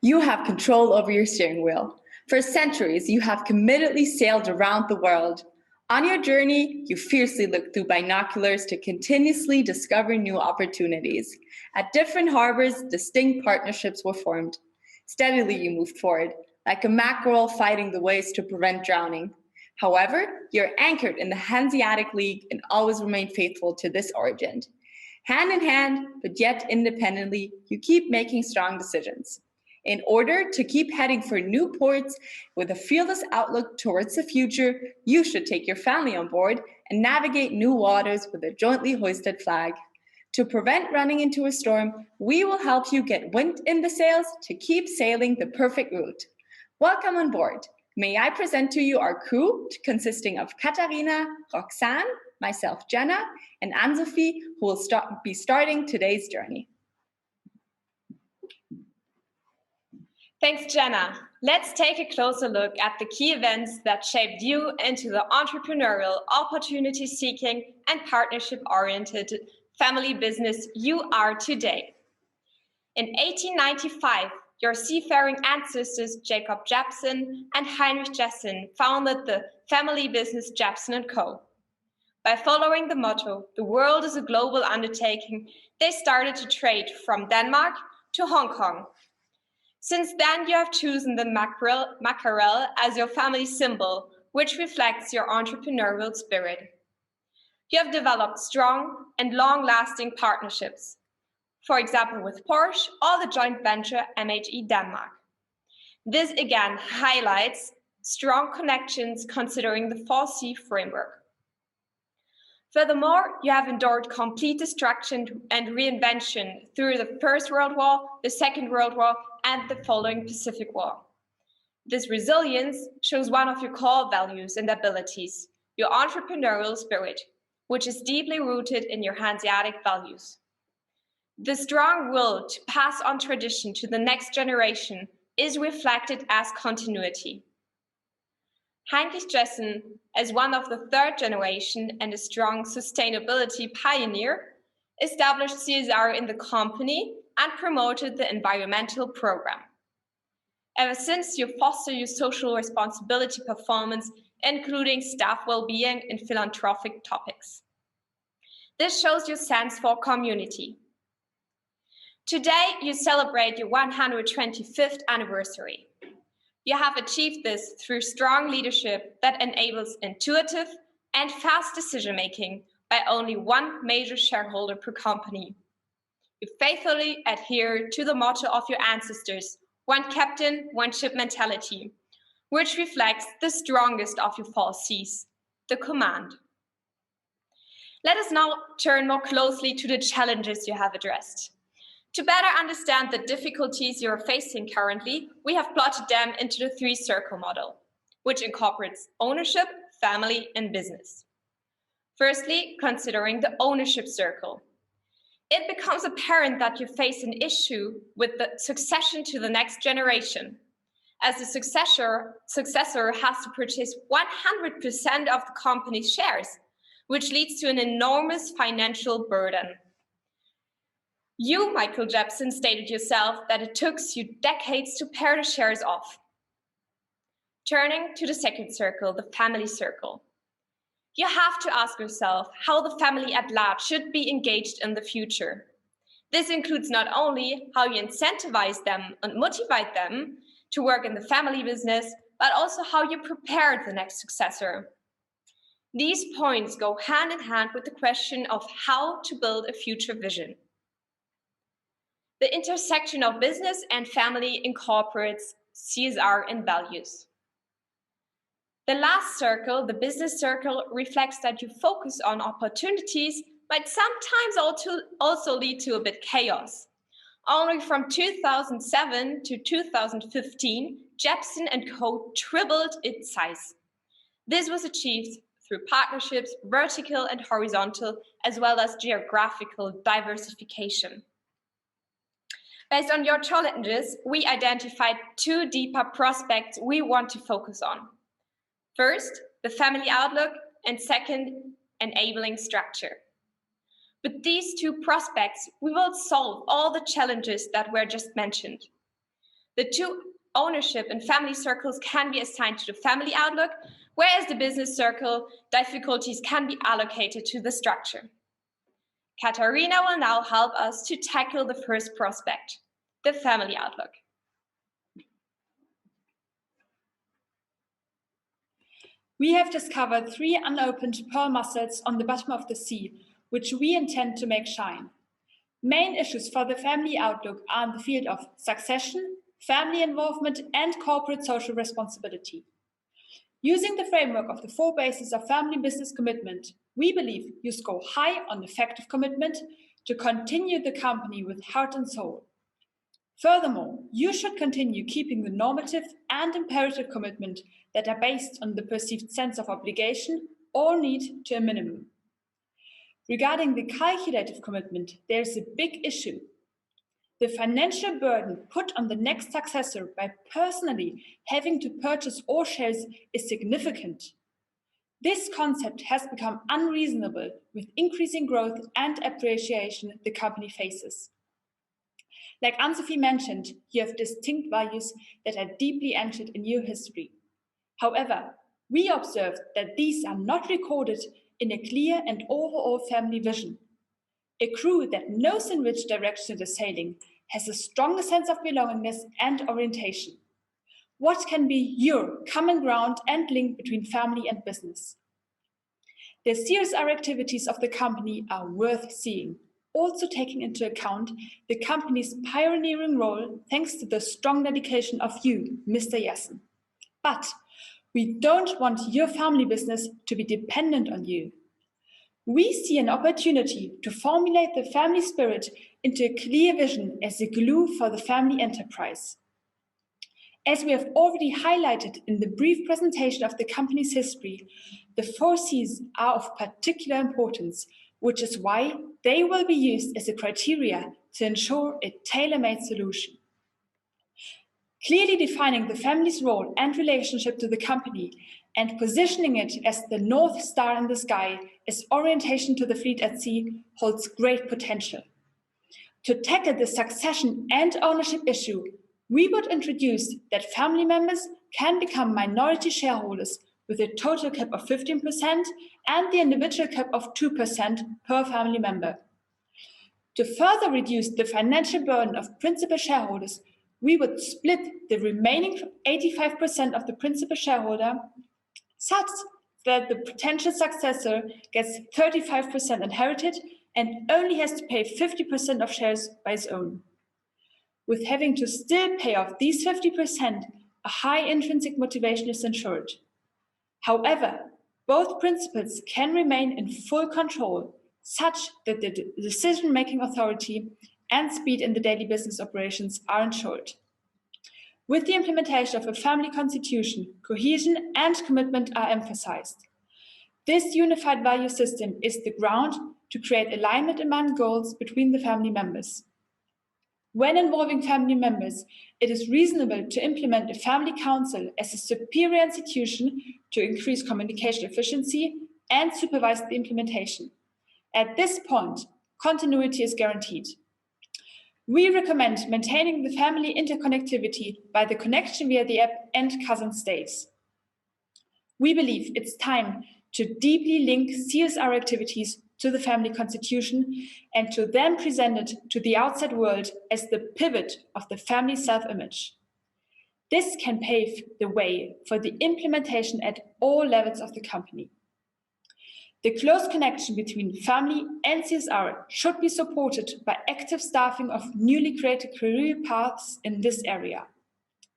You have control over your steering wheel. For centuries, you have committedly sailed around the world. On your journey, you fiercely looked through binoculars to continuously discover new opportunities. At different harbors, distinct partnerships were formed. Steadily, you moved forward, like a mackerel fighting the waves to prevent drowning. However, you're anchored in the Hanseatic League and always remain faithful to this origin. Hand in hand, but yet independently, you keep making strong decisions. In order to keep heading for new ports with a fearless outlook towards the future, you should take your family on board and navigate new waters with a jointly hoisted flag. To prevent running into a storm, we will help you get wind in the sails to keep sailing the perfect route. Welcome on board. May I present to you our crew, consisting of Katharina, Roxane, myself, Jenna, and Anne-Sophie, who will be starting today's journey. Thanks, Jenna. Let's take a closer look at the key events that shaped you into the entrepreneurial, opportunity-seeking, and partnership-oriented family business you are today. In 1895, your seafaring ancestors Jacob Jebsen and Heinrich Jessen founded the family business Jebsen & Co. By following the motto, "The world is a global undertaking," they started to trade from Denmark to Hong Kong. Since then, you have chosen the mackerel as your family symbol, which reflects your entrepreneurial spirit. You have developed strong and long-lasting partnerships, for example with Porsche or the joint venture MHE Denmark. This again highlights strong connections considering the 4C framework. Furthermore, you have endured complete destruction and reinvention through the First World War, the Second World War, and the following Pacific War. This resilience shows one of your core values and abilities, your entrepreneurial spirit, which is deeply rooted in your Hanseatic values. The strong will to pass on tradition to the next generation is reflected as continuity. Heinrich Jessen, as one of the third generation and a strong sustainability pioneer, established CSR in the company and promoted the environmental program. Ever since, you foster your social responsibility performance, including staff well-being and philanthropic topics. This shows your sense for community. Today, you celebrate your 125th anniversary. You have achieved this through strong leadership that enables intuitive and fast decision-making by only one major shareholder per company. You faithfully adhere to the motto of your ancestors, "One captain, one ship" mentality, which reflects the strongest of your 4 Cs, the command. Let us now turn more closely to the challenges you have addressed. To better understand the difficulties you are facing currently, we have plotted them into the 3-circle model, which incorporates ownership, family, and business. Firstly, considering the ownership circle. It becomes apparent that you face an issue with the succession to the next generation, as the successor has to purchase 100% of the company's shares, which leads to an enormous financial burden. You, Michael Jebsen, stated yourself that it took you decades to pair the shares off. Turning to the second circle, the family circle. You have to ask yourself how the family at large should be engaged in the future. This includes not only how you incentivize them and motivate them to work in the family business, but also how you prepare the next successor. These points go hand in hand with the question of how to build a future vision. The intersection of business and family incorporates CSR and values. The last circle, the business circle, reflects that you focus on opportunities, but sometimes also lead to a bit chaos. Only from 2007 to 2015, Jebsen & Co. tripled its size. This was achieved through partnerships, vertical and horizontal, as well as geographical diversification. Based on your challenges, we identified 2 deeper prospects we want to focus on. First, the family outlook, and second, enabling structure. With these 2 prospects, we will solve all the challenges that were just mentioned. The two ownership and family circles can be assigned to the family outlook, whereas the business circle difficulties can be allocated to the structure. Katharina will now help us to tackle the first prospect, the family outlook. We have discovered 3 unopened pearl mussels on the bottom of the sea, which we intend to make shine. Main issues for the family outlook are in the field of succession, family involvement, and corporate social responsibility. Using the framework of the 4 bases of family business commitment, we believe you score high on effective commitment to continue the company with heart and soul. Furthermore, you should continue keeping the normative and imperative commitment that are based on the perceived sense of obligation or need to a minimum. Regarding the calculative commitment, there is a big issue. The financial burden put on the next successor by personally having to purchase all shares is significant. This concept has become unreasonable with increasing growth and appreciation the company faces. Like Anne-Sophie mentioned, you have distinct values that are deeply anchored in your history. However, we observed that these are not recorded in a clear and overall family vision. A crew that knows in which direction it is sailing has a stronger sense of belongingness and orientation. What can be your common ground and link between family and business? The CSR activities of the company are worth seeing, also taking into account the company's pioneering role thanks to the strong dedication of you, Mr. Jessen. But we don't want your family business to be dependent on you. We see an opportunity to formulate the family spirit into a clear vision as a glue for the family enterprise. As we have already highlighted in the brief presentation of the company's history, the 4 C's are of particular importance, which is why they will be used as a criteria to ensure a tailor-made solution. Clearly defining the family's role and relationship to the company and positioning it as the North Star in the sky as orientation to the fleet at sea holds great potential. To tackle the succession and ownership issue, we would introduce that family members can become minority shareholders with a total cap of 15% and the individual cap of 2% per family member. To further reduce the financial burden of principal shareholders, we would split the remaining 85% of the principal shareholder such that the potential successor gets 35% inherited and only has to pay 50% of shares by his own. With having to still pay off these 50%, a high intrinsic motivation is ensured. However, both principals can remain in full control, such that the decision-making authority and speed in the daily business operations are ensured. With the implementation of a family constitution, cohesion and commitment are emphasized. This unified value system is the ground to create alignment among goals between the family members. When involving family members, it is reasonable to implement a family council as a superior institution to increase communication efficiency and supervise the implementation. At this point, continuity is guaranteed. We recommend maintaining the family interconnectivity by the connection via the app and cousin states. We believe it's time to deeply link CSR activities to the family constitution and to then present it to the outside world as the pivot of the family self-image. This can pave the way for the implementation at all levels of the company. The close connection between family and CSR should be supported by active staffing of newly created career paths in this area.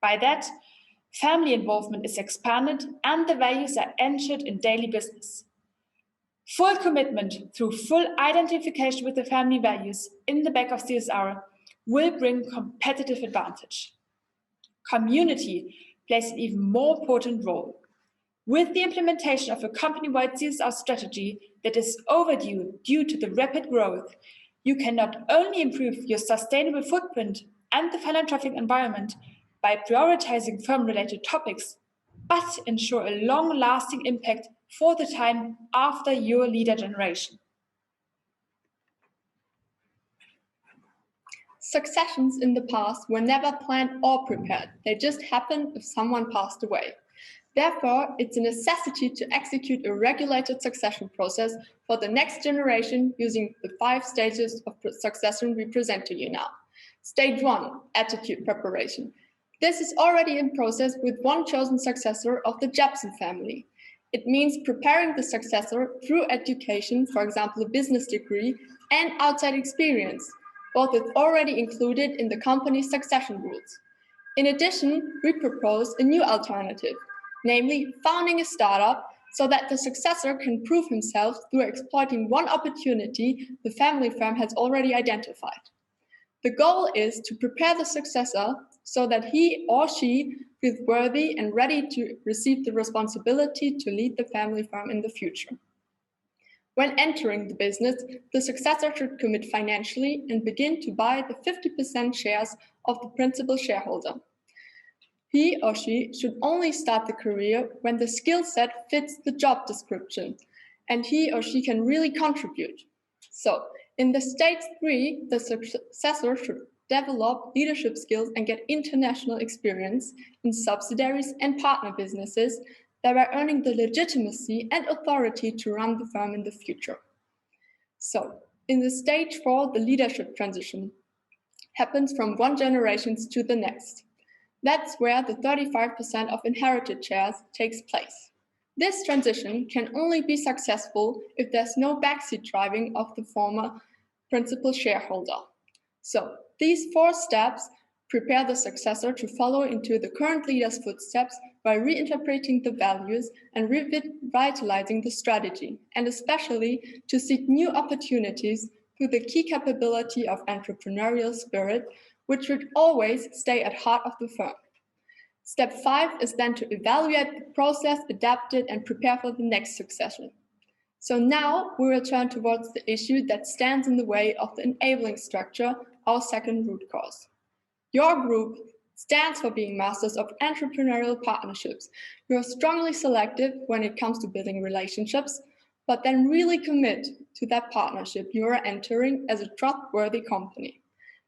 By that, family involvement is expanded and the values are anchored in daily business. Full commitment through full identification with the family values in the back of CSR will bring competitive advantage. Community plays an even more important role. With the implementation of a company-wide CSR strategy that is overdue due to the rapid growth, you can not only improve your sustainable footprint and the philanthropic environment by prioritizing firm-related topics, but ensure a long-lasting impact for the time after your leader generation. Successions in the past were never planned or prepared. They just happened if someone passed away. Therefore, it's a necessity to execute a regulated succession process for the next generation using the 5 stages of succession we present to you now. Stage 1, attitude preparation. This is already in process with one chosen successor of the Jebsen family. It means preparing the successor through education, for example, a business degree, and outside experience. Both is already included in the company's succession rules. In addition, we propose a new alternative, namely founding a startup so that the successor can prove himself through exploiting one opportunity the family firm has already identified. The goal is to prepare the successor so that he or she feels worthy and ready to receive the responsibility to lead the family firm in the future. When entering the business, the successor should commit financially and begin to buy the 50% shares of the principal shareholder. He or she should only start the career when the skill set fits the job description and he or she can really contribute. So, in the stage 3, the successor should develop leadership skills and get international experience in subsidiaries and partner businesses, thereby earning the legitimacy and authority to run the firm in the future. So, in the stage 4, the leadership transition happens from one generation to the next. That's where the 35% of inherited shares takes place. This transition can only be successful if there's no backseat driving of the former principal shareholder. So, these 4 steps prepare the successor to follow into the current leader's footsteps by reinterpreting the values and revitalizing the strategy, and especially to seek new opportunities through the key capability of entrepreneurial spirit, which should always stay at heart of the firm. Step 5 is then to evaluate the process, adapt it, and prepare for the next succession. So now we will turn towards the issue that stands in the way of the enabling structure, our second root cause. Your group stands for being masters of entrepreneurial partnerships. You are strongly selective when it comes to building relationships, but then really commit to that partnership you are entering as a trustworthy company.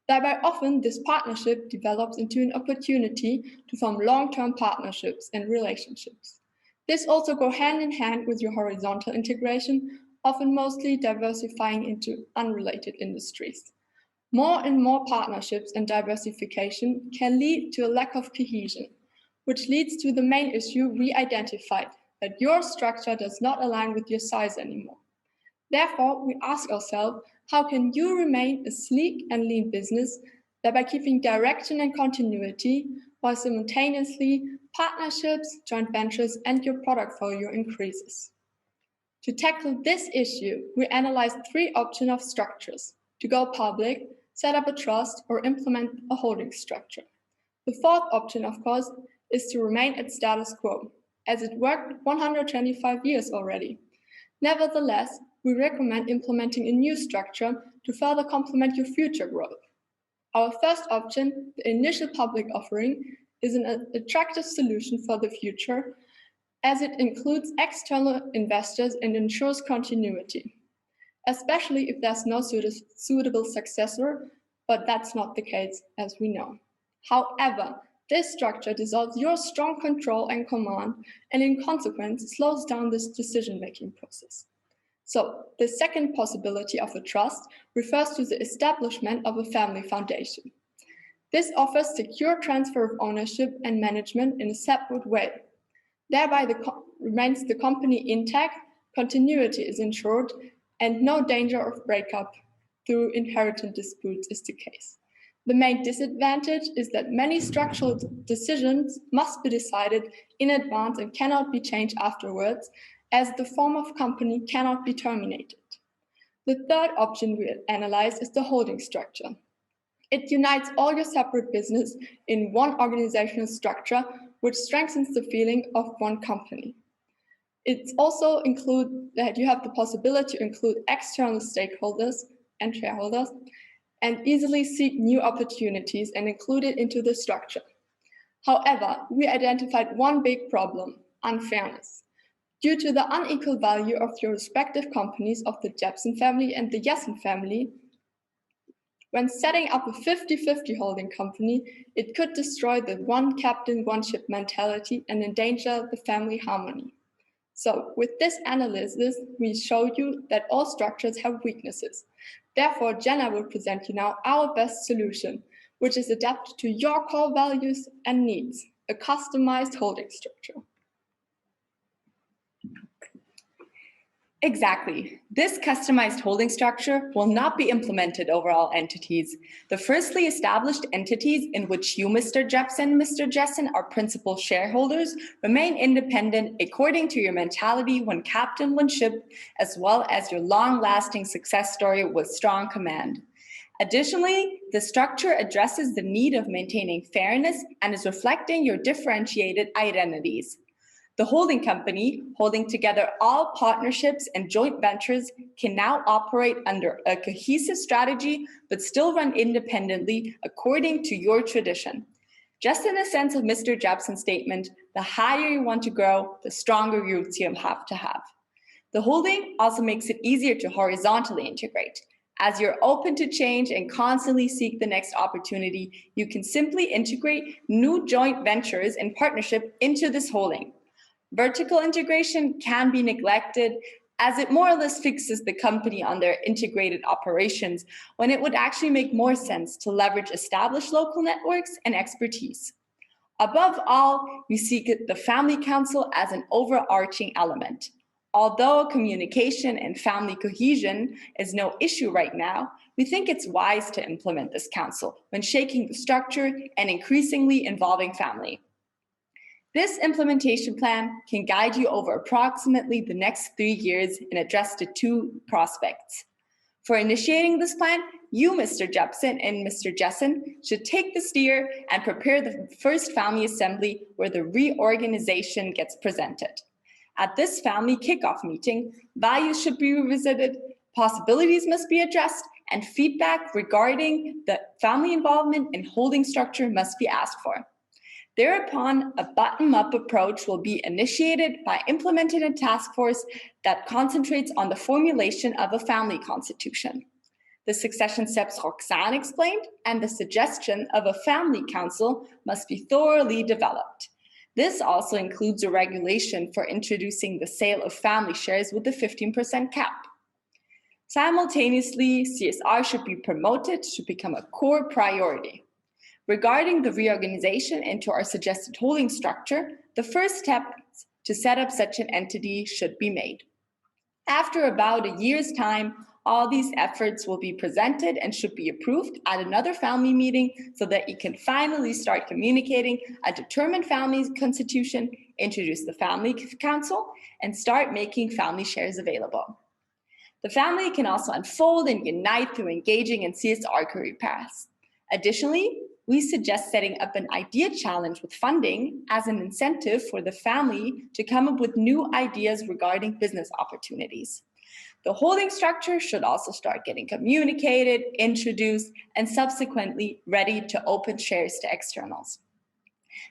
Thereby, often this partnership develops into an opportunity to form long-term partnerships and relationships. This also goes hand in hand with your horizontal integration, often mostly diversifying into unrelated industries. More and more partnerships and diversification can lead to a lack of cohesion, which leads to the main issue we identified, that your structure does not align with your size anymore. Therefore, we ask ourselves, how can you remain a sleek and lean business, thereby keeping direction and continuity, while simultaneously partnerships, joint ventures, and your product portfolio increases? To tackle this issue, we analyzed 3 options of structures: to go public, set up a trust, or implement a holding structure. The 4th option, of course, is to remain at status quo, as it worked 125 years already. Nevertheless, we recommend implementing a new structure to further complement your future growth. Our first option, the initial public offering, is an attractive solution for the future, as it includes external investors and ensures continuity, especially if there's no suitable successor, but that's not the case, as we know. However, this structure dissolves your strong control and command, and in consequence slows down this decision-making process. So, the second possibility of a trust refers to the establishment of a family foundation. This offers secure transfer of ownership and management in a separate way. Thereby remains the company intact, continuity is ensured, and no danger of breakup through inheritance disputes is the case. The main disadvantage is that many structural decisions must be decided in advance and cannot be changed afterwards, as the form of company cannot be terminated. The third option we analyze is the holding structure. It unites all your separate business in one organizational structure, which strengthens the feeling of one company. It also includes that you have the possibility to include external stakeholders and shareholders and easily seek new opportunities and include it into the structure. However, we identified one big problem: unfairness. Due to the unequal value of your respective companies of the Jebsen family and the Jessen family, When setting up a 50-50 holding company, it could destroy the one captain, one ship mentality and endanger the family harmony. So with this analysis, we show you that all structures have weaknesses. Therefore, Jenna will present you now our best solution, which is adapted to your core values and needs, a customized holding structure. Exactly. This customized holding structure will not be implemented over all entities. The firstly established entities in which you, Mr. Jebsen, Mr. Jessen, are principal shareholders remain independent according to your mentality when captain, when ship, as well as your long-lasting success story with strong command. Additionally, the structure addresses the need of maintaining fairness and is reflecting your differentiated identities. The holding company, holding together all partnerships and joint ventures, can now operate under a cohesive strategy, but still run independently according to your tradition. Just in the sense of Mr. Jebsen's statement, the higher you want to grow, the stronger roots you have to have. The holding also makes it easier to horizontally integrate. As you're open to change and constantly seek the next opportunity, you can simply integrate new joint ventures and partnership into this holding. Vertical integration can be neglected as it more or less fixes the company on their integrated operations when it would actually make more sense to leverage established local networks and expertise. Above all, we seek the family council as an overarching element. Although communication and family cohesion is no issue right now, we think it's wise to implement this council when shaping the structure and increasingly involving family. This implementation plan can guide you over approximately the next 3 years and address the 2 prospects. For initiating this plan, you, Mr. Jebsen and Mr. Jessen, should take the steer and prepare the first family assembly where the reorganization gets presented. At this family kickoff meeting, values should be revisited, possibilities must be addressed, and feedback regarding the family involvement and holding structure must be asked for. Thereupon, a bottom-up approach will be initiated by implementing a task force that concentrates on the formulation of a family constitution. The succession steps Roxane explained and the suggestion of a family council must be thoroughly developed. This also includes a regulation for introducing the sale of family shares with a 15% cap. Simultaneously, CSR should be promoted to become a core priority. Regarding the reorganization into our suggested holding structure, the first step to set up such an entity should be made. After about a year's time, all these efforts will be presented and should be approved at another family meeting so that you can finally start communicating a determined family constitution, introduce the family council, and start making family shares available. The family can also unfold and unite through engaging in CSR career paths. Additionally, we suggest setting up an idea challenge with funding as an incentive for the family to come up with new ideas regarding business opportunities. The holding structure should also start getting communicated, introduced, and subsequently ready to open shares to externals.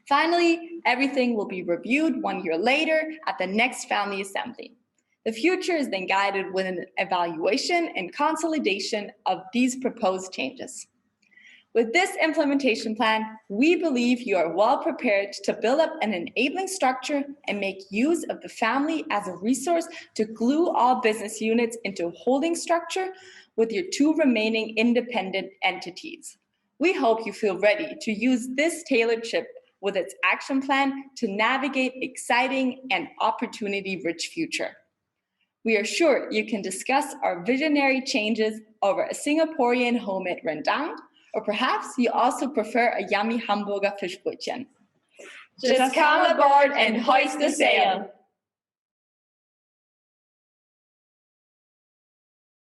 Finally, everything will be reviewed 1 year later at the next family assembly. The future is then guided with an evaluation and consolidation of these proposed changes. With this implementation plan, we believe you are well prepared to build up an enabling structure and make use of the family as a resource to glue all business units into a holding structure with your 2 remaining independent entities. We hope you feel ready to use this tailored chip with its action plan to navigate exciting and opportunity-rich future. We are sure you can discuss our visionary changes over a Singaporean homemade rendang, or perhaps you also prefer a yummy Hamburger Fischbrötchen. Just come aboard and hoist the sail.